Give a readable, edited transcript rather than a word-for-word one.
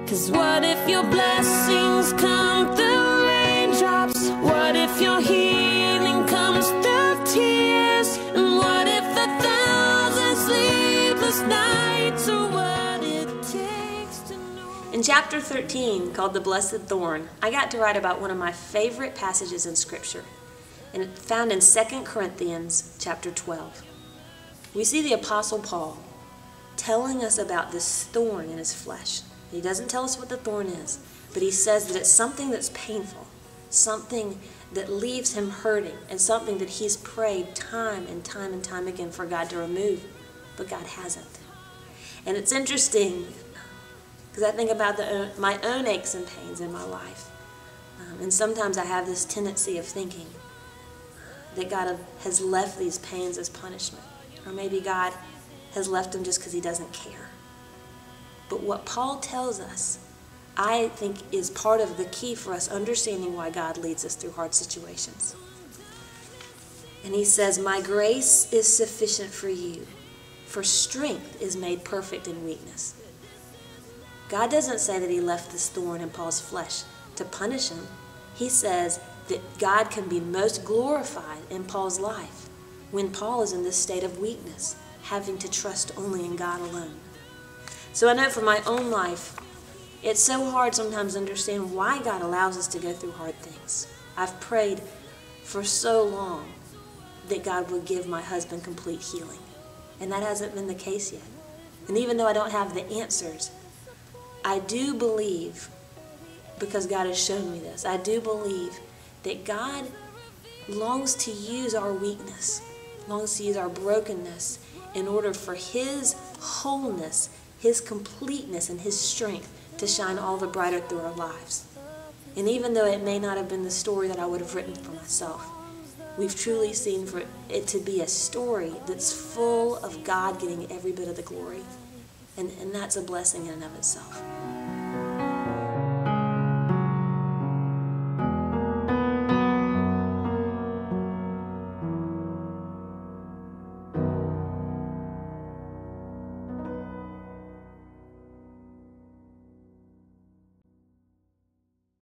'Cause what if your blessings come through raindrops? What if your healing comes through tears? And what if 1,000 sleepless nights are what it takes to know? In chapter 13, called The Blessed Thorn, I got to write about one of my favorite passages in Scripture, and it's found in 2 Corinthians chapter 12. We see the Apostle Paul telling us about this thorn in his flesh. He doesn't tell us what the thorn is, but he says that it's something that's painful, something that leaves him hurting, and something that he's prayed time and time and time again for God to remove, but God hasn't. And it's interesting because I think about my own aches and pains in my life. And sometimes I have this tendency of thinking that God has left these pains as punishment. Or maybe God has left them just because he doesn't care. But what Paul tells us, I think, is part of the key for us understanding why God leads us through hard situations. And he says, "My grace is sufficient for you, for strength is made perfect in weakness." God doesn't say that he left this thorn in Paul's flesh to punish him. He says that God can be most glorified in Paul's life when Paul is in this state of weakness, having to trust only in God alone. So I know for my own life, it's so hard sometimes to understand why God allows us to go through hard things. I've prayed for so long that God would give my husband complete healing, and that hasn't been the case yet. And even though I don't have the answers, I do believe, because God has shown me this, I do believe that God longs to use our weakness, longs to use our brokenness in order for his wholeness, his completeness, and his strength to shine all the brighter through our lives. And even though it may not have been the story that I would have written for myself, we've truly seen for it to be a story that's full of God getting every bit of the glory. And that's a blessing in and of itself.